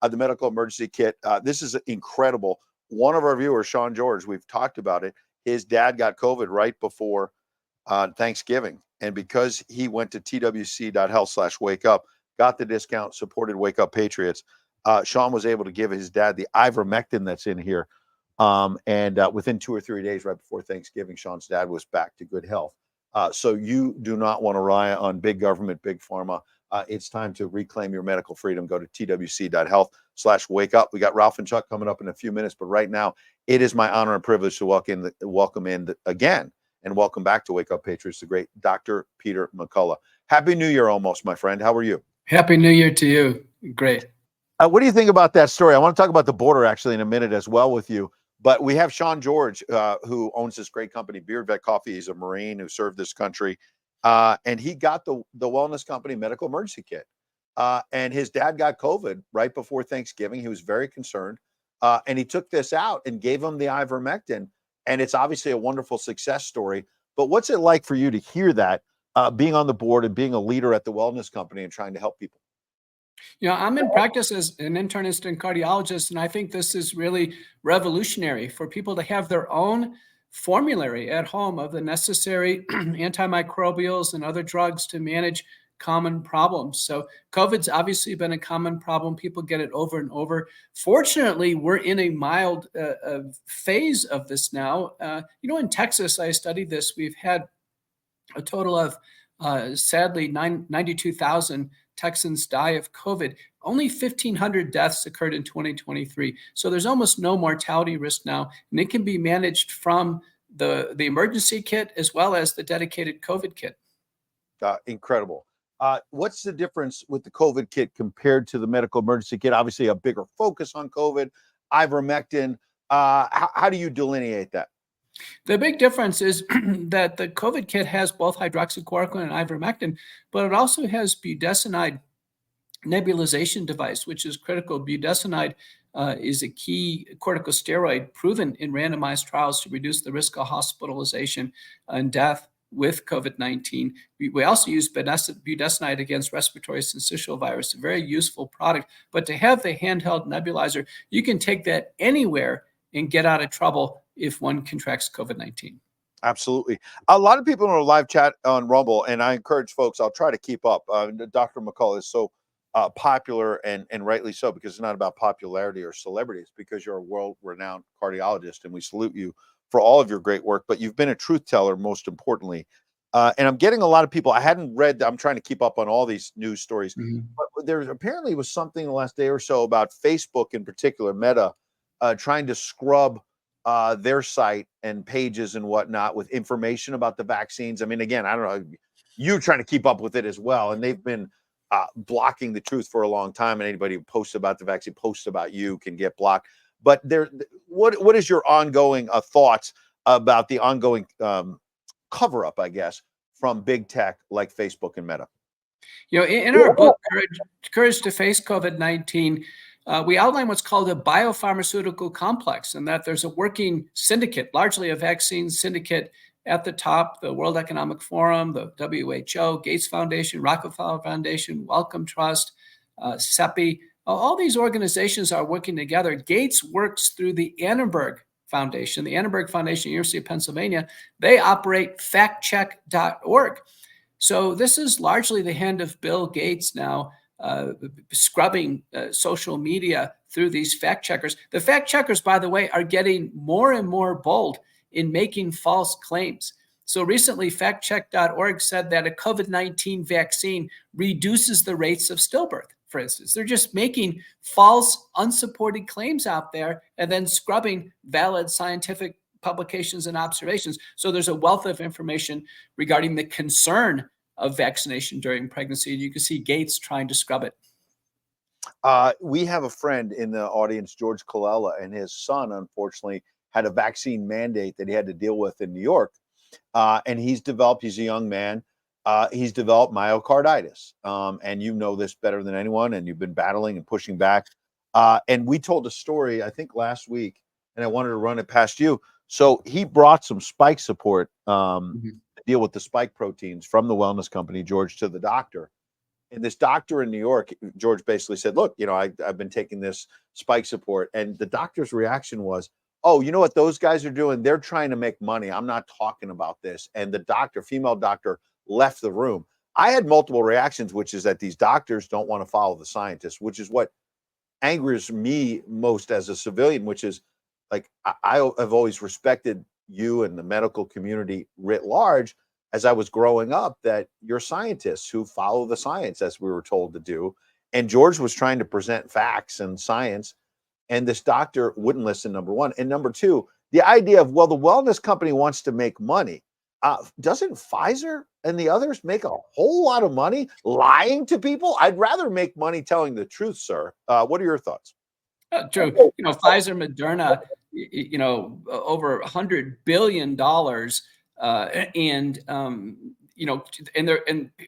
the medical emergency kit. This is incredible. One of our viewers, Sean George, we've talked about it. His dad got COVID right before Thanksgiving. And because he went to twc.health/wake up, got the discount, supported Wake Up Patriots, Sean was able to give his dad the ivermectin that's in here. And within 2 or 3 days, right before Thanksgiving, Sean's dad was back to good health. So you do not want to rely on big government, big pharma. It's time to reclaim your medical freedom. Go to twc.health/wake up. We got Ralph and Chuck coming up in a few minutes, but right now it is my honor and privilege to welcome in again and welcome back to Wake Up Patriots, the great Dr. Peter McCullough. Happy New Year almost, my friend. How are you? Happy New Year to you. Great. What do you think about that story? I want to talk about the border actually in a minute as well with you. But we have Sean George, who owns this great company, Beard Vet Coffee. He's a Marine who served this country. And he got the wellness company medical emergency kit. And his dad got COVID right before Thanksgiving. He was very concerned. And he took this out and gave him the ivermectin. And it's obviously a wonderful success story. But what's it like for you to hear that, being on the board and being a leader at the wellness company and trying to help people? I'm in practice as an internist and cardiologist, and I think this is really revolutionary for people to have their own formulary at home of the necessary antimicrobials and other drugs to manage common problems. So COVID's obviously been a common problem. People get it over and over. Fortunately, we're in a mild phase of this now. In Texas, I studied this. We've had a total of, sadly, 92,000 Texans die of COVID. Only 1,500 deaths occurred in 2023. So there's almost no mortality risk now, and it can be managed from the emergency kit as well as the dedicated COVID kit. Incredible. What's the difference with the COVID kit compared to the medical emergency kit? Obviously, a bigger focus on COVID, ivermectin. How do you delineate that? The big difference is that the COVID kit has both hydroxychloroquine and ivermectin, but it also has budesonide nebulization device, which is critical. Budesonide is a key corticosteroid proven in randomized trials to reduce the risk of hospitalization and death with COVID-19. We also use budesonide against respiratory syncytial virus, a very useful product. But to have the handheld nebulizer, you can take that anywhere and get out of trouble if one contracts COVID-19. Absolutely. A lot of people in our live chat on Rumble, and I encourage folks, I'll try to keep up. Dr. McCullough is so popular and rightly so, because it's not about popularity or celebrity. It's because you're a world-renowned cardiologist, and we salute you for all of your great work. But you've been a truth teller, most importantly. And I'm getting a lot of people. I hadn't read, I'm trying to keep up on all these news stories. But there apparently was something the last day or so about Facebook in particular, Meta, trying to scrub their site and pages and whatnot with information about the vaccines. I mean, again, I don't know, you're trying to keep up with it as well. And they've been blocking the truth for a long time. And anybody who posts about the vaccine, posts about you, can get blocked. But what is your ongoing thoughts about the ongoing cover-up, I guess, from big tech like Facebook and Meta? In our book, Courage to Face COVID-19, we outline what's called a biopharmaceutical complex, and that there's a working syndicate, largely a vaccine syndicate at the top: the World Economic Forum, the WHO, Gates Foundation, Rockefeller Foundation, Wellcome Trust, CEPI. All these organizations are working together. Gates works through the Annenberg Foundation. The Annenberg Foundation, University of Pennsylvania, they operate factcheck.org. So this is largely the hand of Bill Gates now, scrubbing social media through these fact checkers. The fact checkers, by the way, are getting more and more bold in making false claims. So recently, factcheck.org said that a COVID-19 vaccine reduces the rates of stillbirth, for instance. They're just making false, unsupported claims out there and then scrubbing valid scientific publications and observations. So there's a wealth of information regarding the concern of vaccination during pregnancy. You can see Gates trying to scrub it. We have a friend in the audience, George Colella, and his son, unfortunately, had a vaccine mandate that he had to deal with in New York. And he's a young man, he's developed myocarditis. And you know this better than anyone, and you've been battling and pushing back. And we told a story, I think last week, and I wanted to run it past you. So he brought some spike support to deal with the spike proteins from the wellness company, George, to the doctor. And this doctor in New York, George, basically said, look, I've been taking this spike support. And the doctor's reaction was, oh, you know what those guys are doing? They're trying to make money. I'm not talking about this. And the doctor, female doctor, left the room. I had multiple reactions, which is that these doctors don't want to follow the scientists, which is what angers me most as a civilian, which is like, I have always respected you and the medical community writ large as I was growing up, that you're scientists who follow the science as we were told to do. And George was trying to present facts and science, and this doctor wouldn't listen, number one. And number two, the idea of, well, the wellness company wants to make money. Doesn't Pfizer and the others make a whole lot of money lying to people? I'd rather make money telling the truth, sir. What are your thoughts? True. Pfizer, Moderna, over $100 billion. And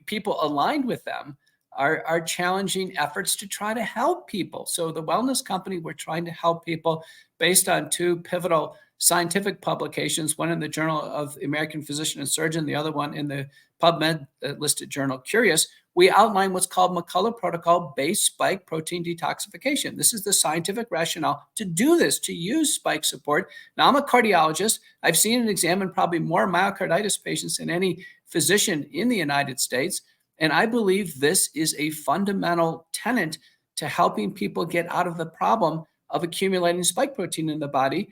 people aligned with them are challenging efforts to try to help people. So the wellness company, we're trying to help people based on two pivotal scientific publications, one in the Journal of the American Physician and Surgeon, the other one in the PubMed listed journal Curious. We outline what's called McCullough protocol based spike protein detoxification. This is the scientific rationale to do this, to use spike support. Now, I'm a cardiologist. I've seen and examined probably more myocarditis patients than any physician in the United States. And I believe this is a fundamental tenet to helping people get out of the problem of accumulating spike protein in the body.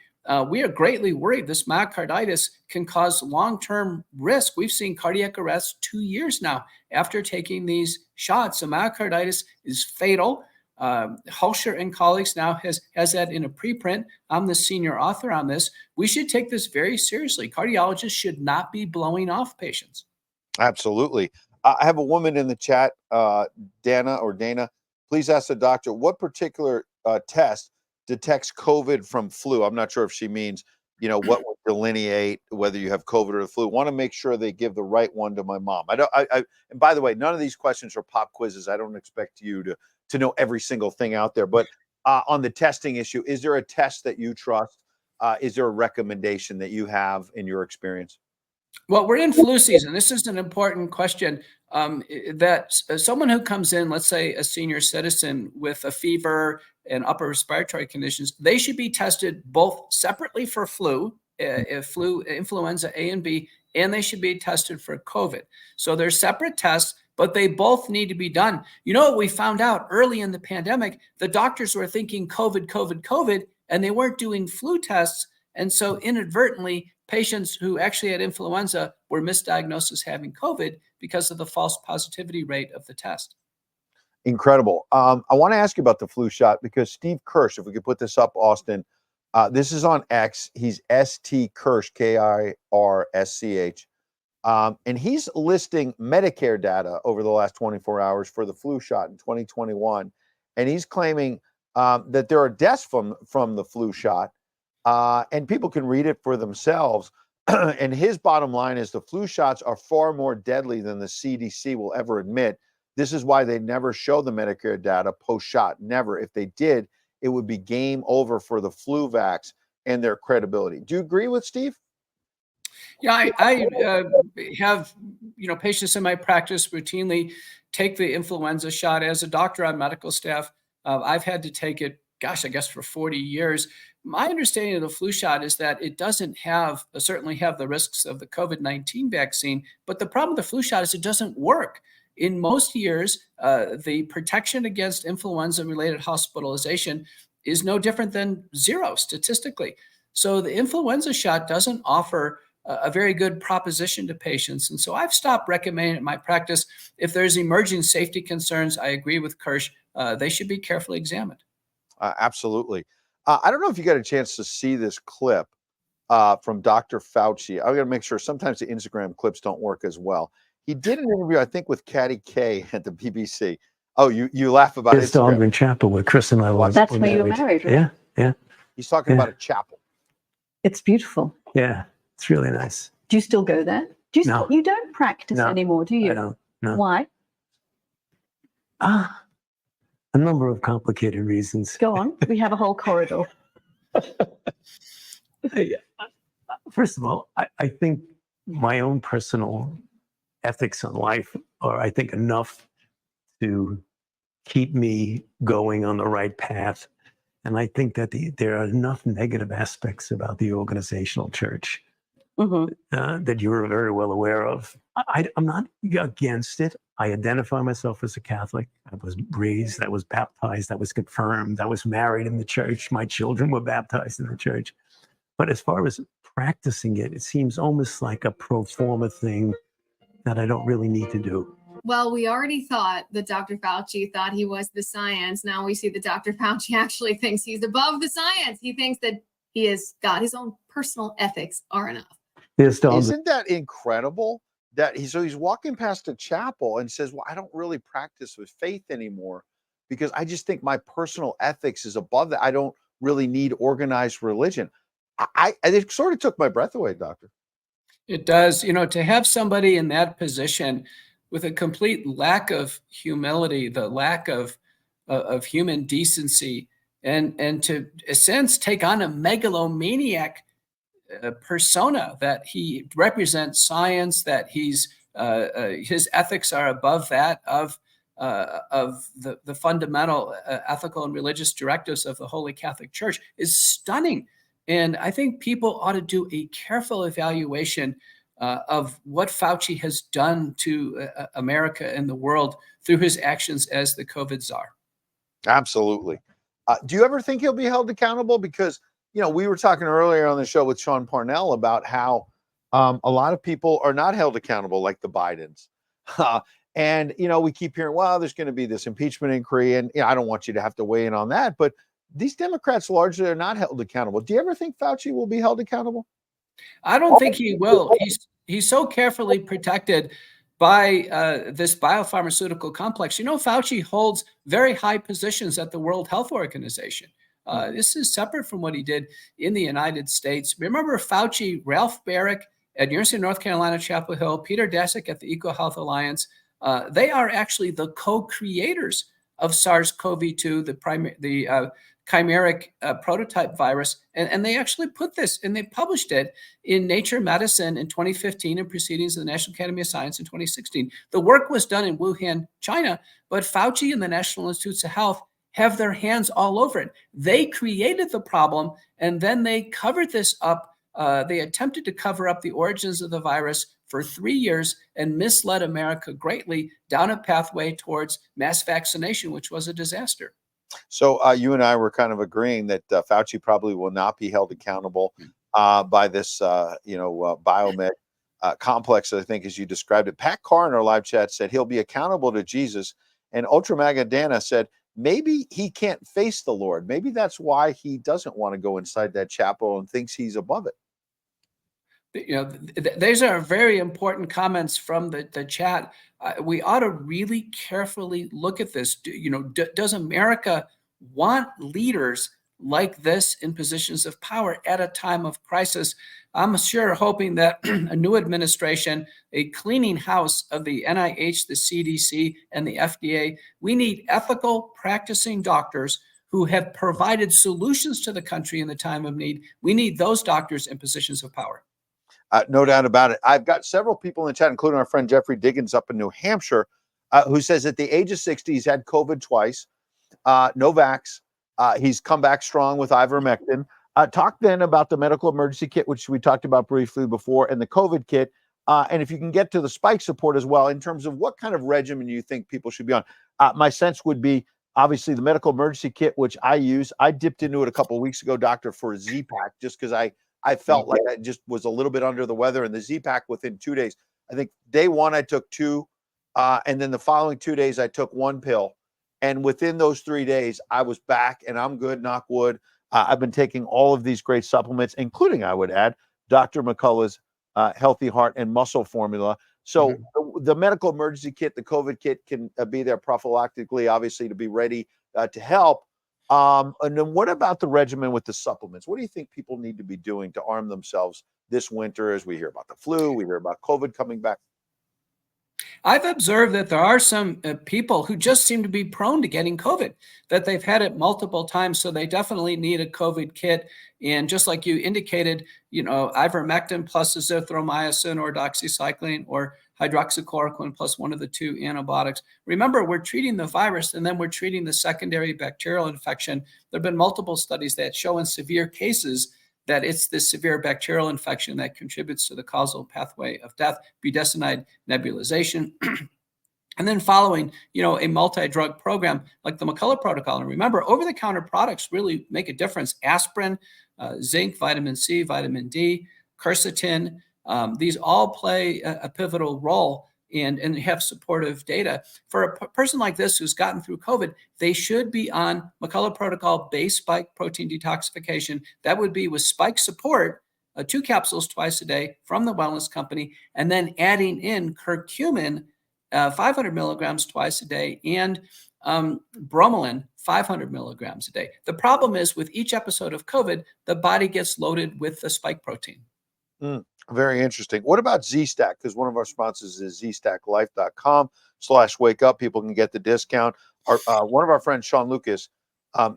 We are greatly worried this myocarditis can cause long-term risk. We've seen cardiac arrest 2 years now after taking these shots. So myocarditis is fatal. Hulsher and colleagues now has that in a preprint. I'm the senior author on this. We should take this very seriously. Cardiologists should not be blowing off patients. Absolutely. I have a woman in the chat, Dana. Please ask the doctor, what particular test detects COVID from flu? I'm not sure if she means, what would delineate whether you have COVID or the flu. Want to make sure they give the right one to my mom. And by the way, none of these questions are pop quizzes. I don't expect you to know every single thing out there. But on the testing issue, is there a test that you trust? Is there a recommendation that you have in your experience? Well, we're in flu season. This is an important question. That someone who comes in, let's say a senior citizen with a fever and upper respiratory conditions, they should be tested both separately for flu, influenza A and B, and they should be tested for COVID. So they're separate tests, but they both need to be done. You know what we found out early in the pandemic? The doctors were thinking COVID, and they weren't doing flu tests. And so inadvertently, patients who actually had influenza were misdiagnosed as having COVID because of the false positivity rate of the test. Incredible. I want to ask you about the flu shot because Steve Kirsch, if we could put this up, Austin, this is on X. He's St. Kirsch, Kirsch. And he's listing Medicare data over the last 24 hours for the flu shot in 2021. And he's claiming that there are deaths from the flu shot. And people can read it for themselves. And his bottom line is the flu shots are far more deadly than the CDC will ever admit. This is why they never show the Medicare data post-shot. Never. If they did, it would be game over for the flu vax and their credibility. Do you agree with Steve? Yeah, I have patients in my practice routinely take the influenza shot. As a doctor on medical staff, I've had to take it, I guess for 40 years. My understanding of the flu shot is that it doesn't certainly have the risks of the COVID-19 vaccine, but the problem with the flu shot is it doesn't work. In most years, the protection against influenza-related hospitalization is no different than zero statistically. So the influenza shot doesn't offer a very good proposition to patients. And so I've stopped recommending it in my practice. If there's emerging safety concerns, I agree with Kirsch, they should be carefully examined. Absolutely. I don't know if you got a chance to see this clip from Dr. Fauci. I'm going to make sure sometimes the Instagram clips don't work as well. He did an interview, I think, with Katty Kay at the BBC. Oh, you laugh about it. It's the Aldrin Chapel where Chris and I were. That's where you were married, right? Yeah. He's talking about a chapel. It's beautiful. Yeah, it's really nice. Do you still go there? No. You don't practice anymore, do you? I don't. No. Why? A number of complicated reasons. Go on. We have a whole corridor. First of all, I think my own personal ethics on life are, I think, enough to keep me going on the right path. And I think that there are enough negative aspects about the organizational church that you're very well aware of. I'm not against it. I identify myself as a Catholic. I was raised, I was baptized, I was confirmed, I was married in the church. My children were baptized in the church. But as far as practicing it, it seems almost like a pro forma thing that I don't really need to do. Well, we already thought that Dr. Fauci thought he was the science. Now we see that Dr. Fauci actually thinks he's above the science. He thinks that he has got his own personal ethics are enough. Isn't that incredible? That he's walking past a chapel and says, "Well, I don't really practice with faith anymore because I just think my personal ethics is above that. I don't really need organized religion." It sort of took my breath away, Doctor. It does. To have somebody in that position with a complete lack of humility, the lack of human decency, and to, in a sense, take on a megalomaniac persona that he represents science, that his ethics are above that of the fundamental ethical and religious directives of the Holy Catholic Church is stunning. And I think people ought to do a careful evaluation of what Fauci has done to America and the world through his actions as the COVID czar. Absolutely. Do you ever think he'll be held accountable? Because, we were talking earlier on the show with Sean Parnell about how a lot of people are not held accountable, like the Bidens. And, we keep hearing, well, there's going to be this impeachment inquiry. And I don't want you to have to weigh in on that. But these Democrats largely are not held accountable. Do you ever think Fauci will be held accountable? I don't think he will. He's so carefully protected by this biopharmaceutical complex. Fauci holds very high positions at the World Health Organization. This is separate from what he did in the United States. Remember Fauci, Ralph Barrick at University of North Carolina, Chapel Hill, Peter Daszak at the EcoHealth Alliance. They are actually the co-creators of SARS-CoV-2, the chimeric prototype virus. And they actually put this, and they published it in Nature Medicine in 2015 and Proceedings of the National Academy of Science in 2016. The work was done in Wuhan, China, but Fauci and the National Institutes of Health have their hands all over it. They created the problem, and then they covered this up. They attempted to cover up the origins of the virus for 3 years and misled America greatly down a pathway towards mass vaccination, which was a disaster. So you and I were kind of agreeing that Fauci probably will not be held accountable by this, biomed complex, I think, as you described it. Pat Carr in our live chat said he'll be accountable to Jesus. And Ultra Magadana said maybe he can't face the Lord. Maybe that's why he doesn't want to go inside that chapel and thinks he's above it. These are very important comments from the chat. We ought to really carefully look at this. Does America want leaders like this in positions of power at a time of crisis? I'm sure hoping that a new administration, a cleaning house of the NIH, the CDC, and the FDA, we need ethical practicing doctors who have provided solutions to the country in the time of need. We need those doctors in positions of power. No doubt about it. I've got several people in the chat, including our friend Jeffrey Diggins up in New Hampshire, who says at the age of 60, he's had COVID twice, no vax. He's come back strong with ivermectin. Talk then about the medical emergency kit, which we talked about briefly before, and the COVID kit. And if you can get to the spike support as well, in terms of what kind of regimen you think people should be on. My sense would be, obviously, the medical emergency kit, which I use. I dipped into it a couple of weeks ago, Doctor, for a Z-Pack, just because I felt like I just was a little bit under the weather. And the Z-Pack within 2 days, I think day one, I took 2. And then the following 2 days, I took 1 pill. And within those 3 days, I was back and I'm good, knock wood. I've been taking all of these great supplements, including, I would add, Dr. McCullough's Healthy Heart and Muscle Formula. So the medical emergency kit, the COVID kit can be there prophylactically, obviously, to be ready to help. And then what about the regimen with the supplements? What do you think people need to be doing to arm themselves this winter as we hear about the flu, we hear about COVID coming back? I've observed that there are some people who just seem to be prone to getting COVID, that they've had it multiple times. So they definitely need a COVID kit. And just like you indicated, ivermectin plus azithromycin or doxycycline or hydroxychloroquine plus one of the two antibiotics. Remember, we're treating the virus and then we're treating the secondary bacterial infection. There have been multiple studies that show in severe cases that it's this severe bacterial infection that contributes to the causal pathway of death, budesonide nebulization. And then following, a multi-drug program like the McCullough protocol. And remember, over-the-counter products really make a difference. Aspirin, zinc, vitamin C, vitamin D, quercetin, these all play a pivotal role and have supportive data. For a person like this who's gotten through COVID, they should be on McCullough protocol-based spike protein detoxification. That would be with spike support, 2 capsules twice a day from the wellness company, and then adding in curcumin, 500 milligrams twice a day, and bromelain, 500 milligrams a day. The problem is with each episode of COVID, the body gets loaded with the spike protein. Very interesting. What about Z-Stack? Because one of our sponsors is zstacklife.com/wake up. People can get the discount. One of our friends, Sean Lucas,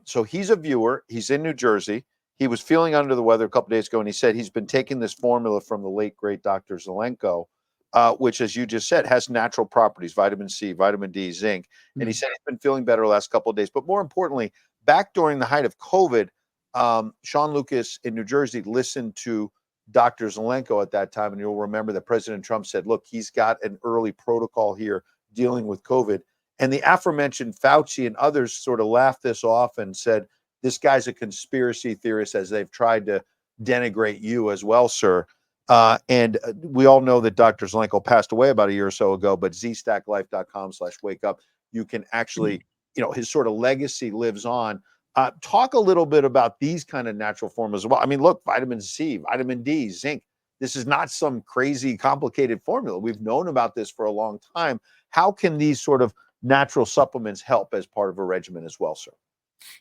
so he's a viewer. He's in New Jersey. He was feeling under the weather a couple days ago, and he said he's been taking this formula from the late, great Dr. Zelenko, which, as you just said, has natural properties, vitamin C, vitamin D, zinc. And he said he's been feeling better the last couple of days. But more importantly, back during the height of COVID, Sean Lucas in New Jersey listened to Dr. Zelenko at that time. And you'll remember that President Trump said, look, he's got an early protocol here dealing with COVID. And the aforementioned Fauci and others sort of laughed this off and said, this guy's a conspiracy theorist, as they've tried to denigrate you as well, sir. And we all know that Dr. Zelenko passed away about a year or so ago, but zstacklife.com/wake up, you can actually, his sort of legacy lives on. Talk a little bit about these kind of natural formulas as well. I mean, look, vitamin C, vitamin D, zinc. This is not some crazy complicated formula. We've known about this for a long time. How can these sort of natural supplements help as part of a regimen as well, sir?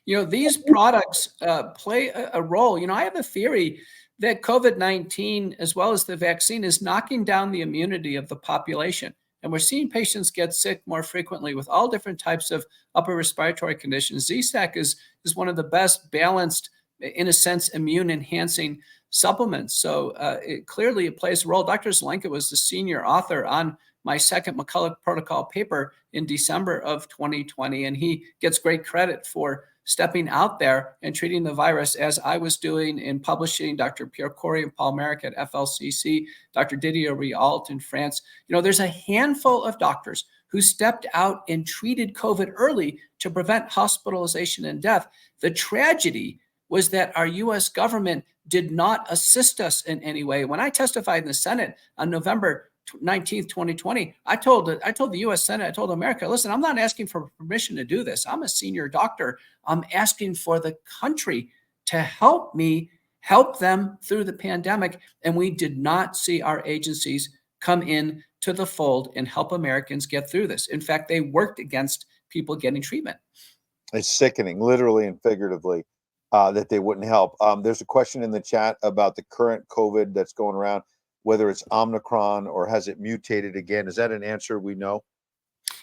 These products play a role. I have a theory that COVID-19, as well as the vaccine, is knocking down the immunity of the population. And we're seeing patients get sick more frequently with all different types of upper respiratory conditions. Z-Stack is one of the best balanced, in a sense, immune-enhancing supplements. So it plays a role. Dr. Zelenko was the senior author on my second McCullough protocol paper in December of 2020, and he gets great credit for stepping out there and treating the virus, as I was doing in publishing, Dr. Pierre Corey and Paul Merrick at FLCC, Dr. Didier Rialt in France. There's a handful of doctors who stepped out and treated COVID early to prevent hospitalization and death. The tragedy was that our U.S. government did not assist us in any way. When I testified in the Senate on November 19th, 2020, I told the U.S. Senate, I told America, listen, I'm not asking for permission to do this. I'm a senior doctor. I'm asking for the country to help me help them through the pandemic. And we did not see our agencies come in to the fold and help Americans get through this. In fact, they worked against people getting treatment. It's sickening, literally and figuratively, that they wouldn't help. There's a question in the chat about the current COVID that's going around, whether it's Omicron or has it mutated again. Is that an answer we know?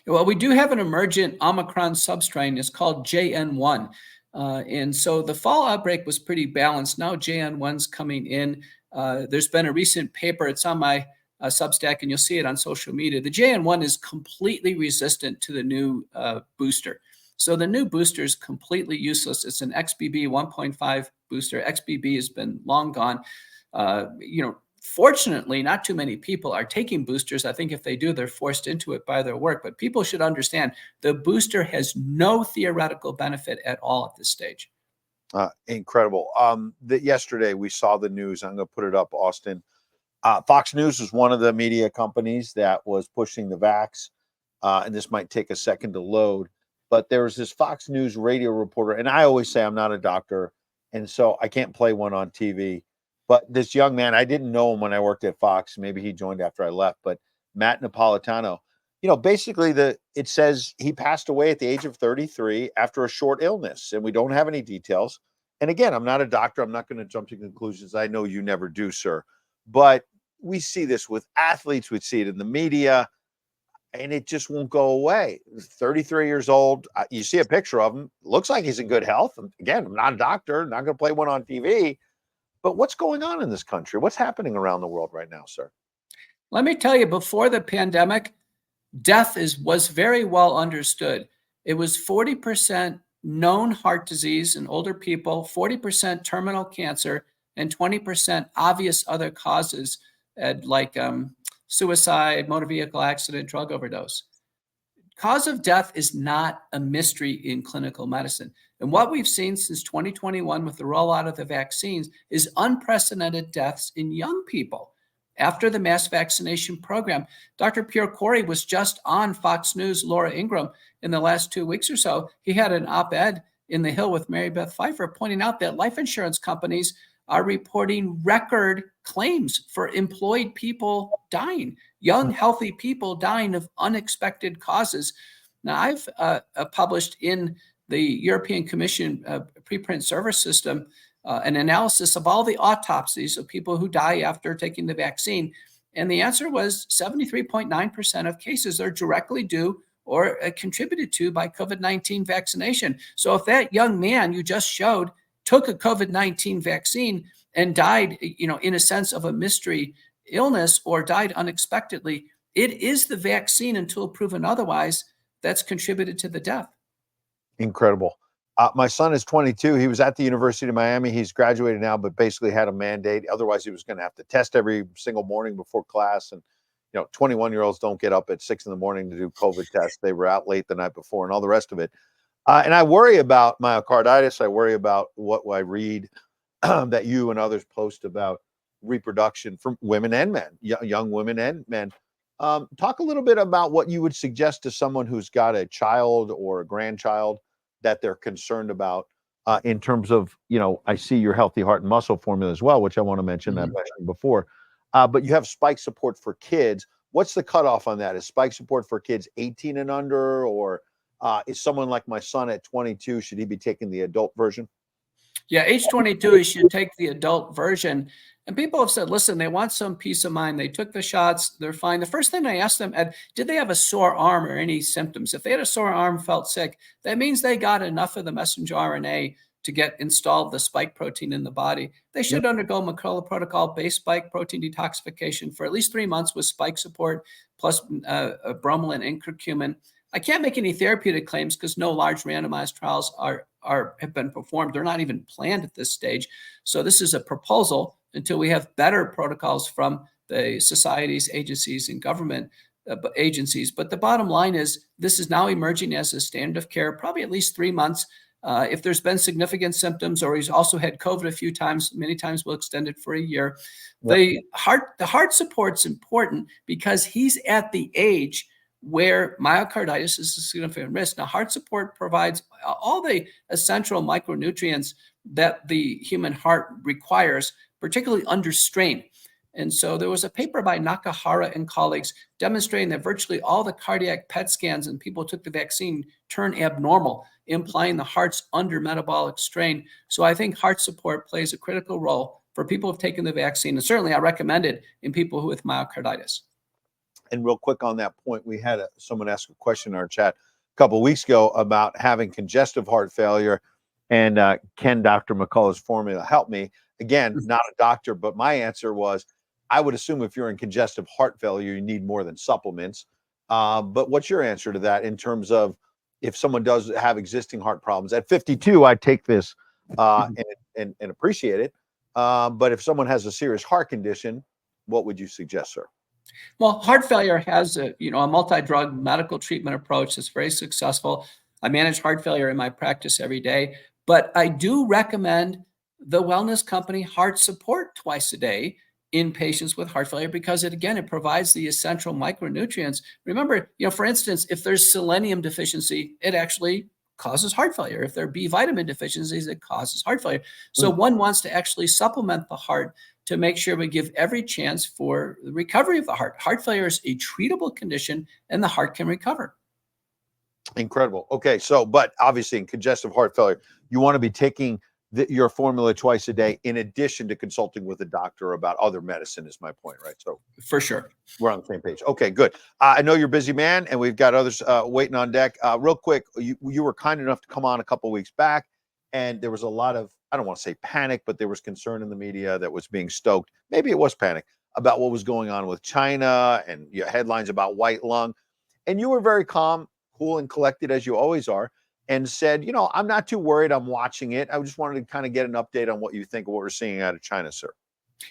Well, we do have an emergent Omicron substrain. It's called JN1. And so the fall outbreak was pretty balanced. Now JN1's coming in. There's been a recent paper. It's on my Substack, and you'll see it on social media. The JN1 is completely resistant to the new booster. So the new booster is completely useless. It's an XBB 1.5 booster. XBB has been long gone. Fortunately, not too many people are taking boosters. I think if they do, they're forced into it by their work. But people should understand the booster has no theoretical benefit at all at this stage. Incredible. Yesterday, we saw the news. I'm going to put it up, Austin. Fox News was one of the media companies that was pushing the vax. And this might take a second to load. But there was this Fox News radio reporter. And I always say I'm not a doctor, and so I can't play one on TV. But this young man, I didn't know him when I worked at Fox. Maybe he joined after I left. But Matt Napolitano, basically it says he passed away at the age of 33 after a short illness. And we don't have any details. And again, I'm not a doctor. I'm not going to jump to conclusions. I know you never do, sir. But we see this with athletes. We see it in the media. And it just won't go away. 33 years old. You see a picture of him. Looks like he's in good health. Again, I'm not a doctor. Not going to play one on TV. But what's going on in this country? What's happening around the world right now, sir? Let me tell you, before the pandemic, death was very well understood. It was 40% known heart disease in older people, 40% terminal cancer, and 20% obvious other causes like suicide, motor vehicle accident, drug overdose. Cause of death is not a mystery in clinical medicine. And what we've seen since 2021 with the rollout of the vaccines is unprecedented deaths in young people after the mass vaccination program. Dr. Pierre Corey was just on Fox News' Laura Ingraham in the last 2 weeks or so. He had an op-ed in The Hill with Mary Beth Pfeiffer pointing out that life insurance companies are reporting record claims for employed people dying, young, healthy people dying of unexpected causes. Now, I've published in the European Commission preprint server system an analysis of all the autopsies of people who die after taking the vaccine. And the answer was 73.9% of cases are directly due or contributed to by COVID-19 vaccination. So if that young man you just showed took a COVID-19 vaccine and died, in a sense of a mystery illness or died unexpectedly, it is the vaccine until proven otherwise that's contributed to the death. Incredible. My son is 22. He was at the University of Miami. He's graduated now, but basically had a mandate. Otherwise, he was going to have to test every single morning before class. And 21-year-olds don't get up at 6 in the morning to do COVID tests. They were out late the night before and all the rest of it. And I worry about myocarditis. I worry about what I read that you and others post about reproduction for women and men, young women and men. Talk a little bit about what you would suggest to someone who's got a child or a grandchild that they're concerned about in terms of, I see your Healthy Heart and Muscle formula as well, which I want to mention that I mentioned before. But you have spike support for kids. What's the cutoff on that? Is spike support for kids 18 and under, or is someone like my son at 22, should he be taking the adult version? Yeah, age 22, you should take the adult version. And people have said, listen, they want some peace of mind. They took the shots. They're fine. The first thing I asked them, Ed, did they have a sore arm or any symptoms? If they had a sore arm, felt sick, that means they got enough of the messenger RNA to get installed the spike protein in the body. They should undergo McCullough protocol-based spike protein detoxification for at least 3 months with spike support plus bromelain and curcumin. I can't make any therapeutic claims because no large randomized trials have been performed. They're not even planned at this stage. So this is a proposal until we have better protocols from the societies, agencies, and government agencies. But the bottom line is this is now emerging as a standard of care, probably at least 3 months. If there's been significant symptoms or he's also had COVID a few times, many times we'll extend it for a year. The heart support's important because he's at the age where myocarditis is a significant risk. Now, heart support provides all the essential micronutrients that the human heart requires, particularly under strain. And so there was a paper by Nakahara and colleagues demonstrating that virtually all the cardiac PET scans and people who took the vaccine turn abnormal, implying the heart's under metabolic strain. So I think heart support plays a critical role for people who have taken the vaccine. And certainly I recommend it in people with myocarditis. And real quick on that point, we had someone ask a question in our chat a couple of weeks ago about having congestive heart failure and can Dr. McCullough's formula help me? Again, not a doctor, but my answer was, I would assume if you're in congestive heart failure, you need more than supplements. But what's your answer to that in terms of if someone does have existing heart problems? At 52, I take this and appreciate it. But if someone has a serious heart condition, what would you suggest, sir? Well, heart failure has a multi-drug medical treatment approach that's very successful. I manage heart failure in my practice every day, but I do recommend the wellness company Heart Support twice a day in patients with heart failure because it provides the essential micronutrients. Remember, for instance, if there's selenium deficiency, it actually causes heart failure. If there are B vitamin deficiencies, it causes heart failure. So one wants to actually supplement the heart to make sure we give every chance for the recovery of the heart. Heart failure is a treatable condition and the heart can recover. Incredible. Okay, so, but obviously in congestive heart failure, you want to be taking your formula twice a day in addition to consulting with a doctor about other medicine is my point, right? So for sure. We're on the same page. Okay, good. I know you're a busy man and we've got others waiting on deck. Real quick, you were kind enough to come on a couple of weeks back and there was a lot of, I don't want to say panic, but there was concern in the media that was being stoked. Maybe it was panic about what was going on with China and headlines about white lung. And you were very calm, cool, and collected, as you always are, and said, I'm not too worried. I'm watching it. I just wanted to kind of get an update on what you think of what we're seeing out of China, sir.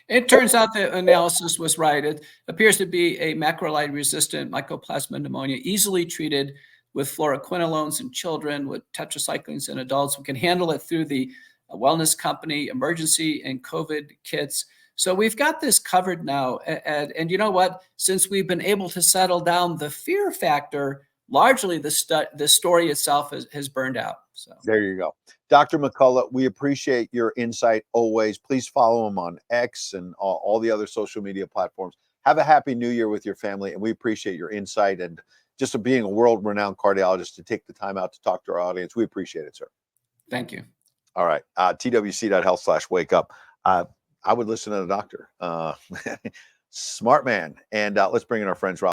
It turns out the analysis was right. It appears to be a macrolide-resistant mycoplasma pneumonia, easily treated with fluoroquinolones in children, with tetracyclines in adults. We can handle it through the wellness company emergency and COVID kits. So we've got this covered now. And you know what? Since we've been able to settle down the fear factor, largely the story itself has burned out. So there you go. Dr. McCullough, we appreciate your insight always. Please follow him on X and all the other social media platforms. Have a happy new year with your family, and we appreciate your insight and just being a world-renowned cardiologist to take the time out to talk to our audience. We appreciate it, sir. Thank you. All right. twc.health/wake up. I would listen to the doctor. Smart man. And let's bring in our friends, Rob.